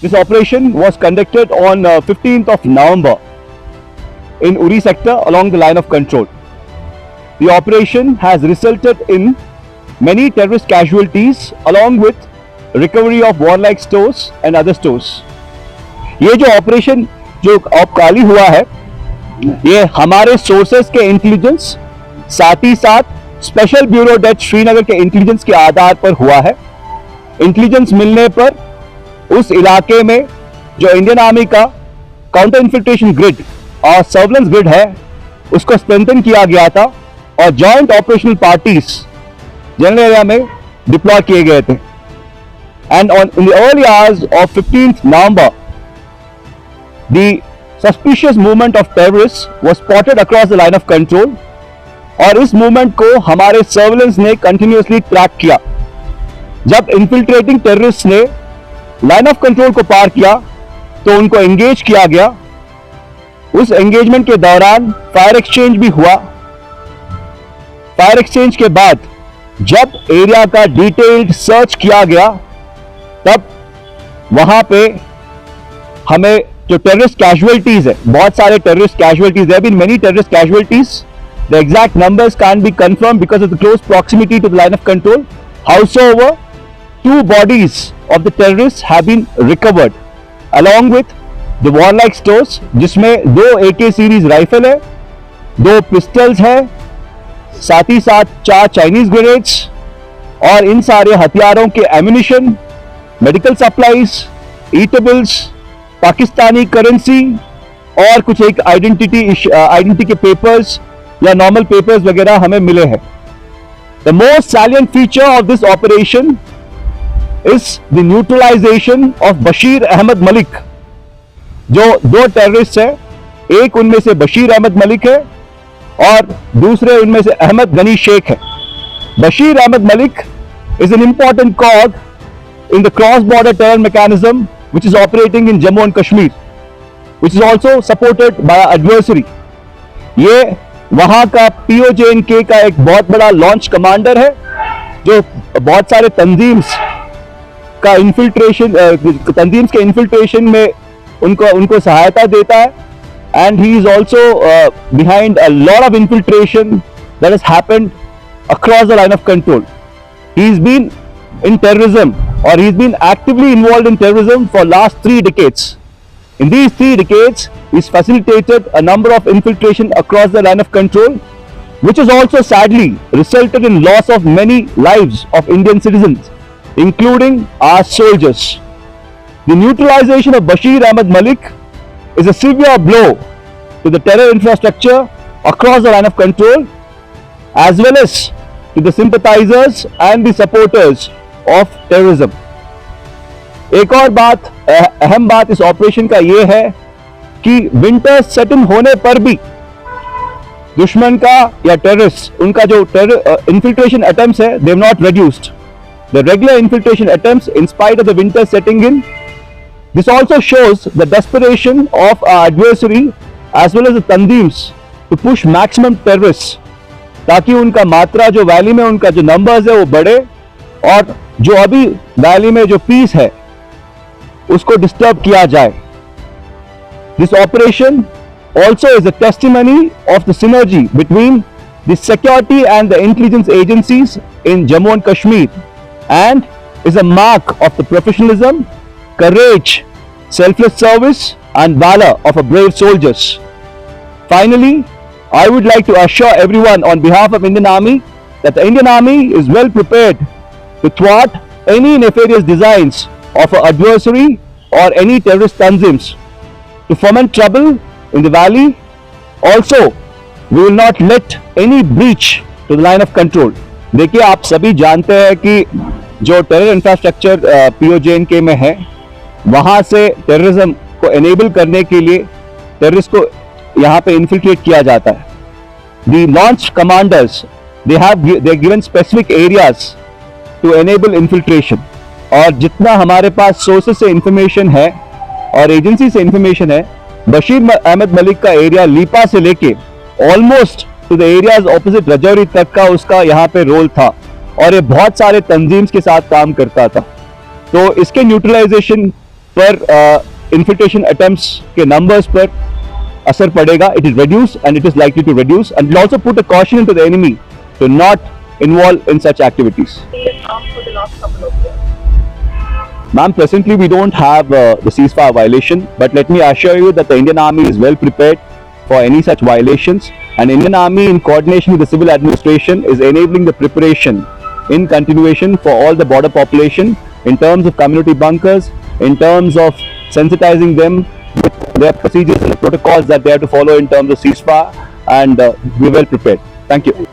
This operation was conducted on 15th of November in Uri sector along the line of control. The operation has resulted in many terrorist casualties along with recovery of warlike stores and other stores. ये जो operation जो औपकाली हुआ है ये हमारे sources के intelligence साथ ही साथ स्पेशल ब्यूरो डेट श्रीनगर के इंटेलिजेंस के आधार पर हुआ है। इंटेलिजेंस मिलने पर उस इलाके में जो इंडियन आर्मी का काउंटर इन्फिल्ट्रेशन ग्रिड और सर्वेलेंस ग्रिड है उसको स्ट्रेंथन किया गया था और joint operational parties general area में डिप्लॉय किए गए थे। And on in the early hours of 15th November the suspicious movement of terrorists was spotted across the line of control और इस मूवमेंट को हमारे सर्वेलेंस ने कंटिन्यूअसली ट्रैक किया। जब इन्फिल्ट्रेटिंग टेररिस्ट ने लाइन ऑफ कंट्रोल को पार किया तो उनको एंगेज किया गया। उस एंगेजमेंट के दौरान फायर एक्सचेंज भी हुआ। फायर एक्सचेंज के बाद जब एरिया का डिटेल्ड सर्च किया गया तब वहां पे हमें जो टेररिस्ट कैजुअलिटीज है, बहुत सारे terrorist casualties, there have been many terrorist casualties. The exact numbers can't be confirmed because of the close proximity to the line of control. However, 2 bodies of the terrorists have been recovered along with the warlike stores जिसमें 2 AK series rifle है, 2 pistols है, साथ ही साथ 4 Chinese grenades और इन सारे हथियारों के ammunition, medical supplies, eatables, Pakistani currency और कुछ एक आइडेंटिटी के पेपर्स या नॉर्मल पेपर्स वगैरह हमें मिले हैं। The most salient feature of this operation is the neutralisation of Bashir Ahmed Malik. जो 2 टेररिस्ट है, एक उनमें से बशीर अहमद मलिक है और दूसरे उनमें से अहमद गनी शेख है। Bashir Ahmed Malik is an important cog in the cross border terror mechanism which is operating in Jammu and Kashmir, which is also supported by our adversary. ये वहां का POJNK का एक बहुत बड़ा लॉन्च कमांडर है जो बहुत सारे तंजीम्स का इन्फिल्ट्रेशन, तंजीम्स के इन्फिल्ट्रेशन में उनको सहायता देता है। And he is also behind a lot of infiltration that has happened across the line of control. He is been in terrorism or he's been actively involved in terrorism for last 3 decades. In these 3 decades, he's facilitated a number of infiltration across the line of control, which has also sadly resulted in loss of many lives of Indian citizens, including our soldiers. The neutralization of Bashir Ahmad Malik is a severe blow to the terror infrastructure across the line of control, as well as to the sympathizers and the supporters of terrorism. एक और बात, अहम बात इस operation का यह है कि विंटर सेट इन होने पर भी दुश्मन का या टेररिस्ट उनका जो इन्फिल्ट्रेशन अटेम्प्ट्स है, they have not reduced the regular infiltration attempts in spite of the winter setting in. This also shows the desperation of our adversary as well as the तंजीम्स टू पुश मैक्सिमम टेररिस्ट, ताकि उनका मात्रा जो valley में उनका जो numbers है वो बढ़े और जो अभी वैली में जो पीस है उसको डिस्टर्ब किया जाए। This operation also is a testimony of the synergy between the security and the intelligence agencies in Jammu and Kashmir and is a mark of the professionalism, courage, selfless service and valor of a brave soldiers. Finally, I would like to assure everyone on behalf of Indian Army that the Indian Army is well prepared to thwart any nefarious designs of our adversary or any terrorist tanzims to foment trouble in the valley. Also, we will not let any breach to the line of control. देखिए, आप सभी जानते हैं कि जो terror infrastructure POJNK में है, वहां से टेररिज्म को एनेबल करने के लिए टेररिस्ट को यहाँ पे इन्फिल्ट्रेट किया जाता है। The launch commanders, they're given specific areas to enable infiltration. और जितना हमारे पास सोर्सेस से इंफॉर्मेशन है और एजेंसी से इंफॉर्मेशन है, बशीर अहमद मलिक का एरिया लीपा से लेके almost two the areas opposite Rajouri तक का उसका यहाँ पे रोल था और ये बहुत सारे तंजीम्स के साथ काम करता था। तो इसके न्यूट्रलाइजेशन पर infiltration attempts के numbers पर असर पड़ेगा. It is reduced and it is likely to reduce, and will also put a caution into the enemy to not involve in such activities. For the last couple of years. Ma'am, presently we don't have the ceasefire violation, but let me assure you that the Indian Army is well prepared for any such violations, and Indian Army in coordination with the civil administration is enabling the preparation in continuation for all the border population in terms of community bunkers, in terms of sensitizing them with their procedures and the protocols that they have to follow in terms of ceasefire, and we're well prepared. Thank you.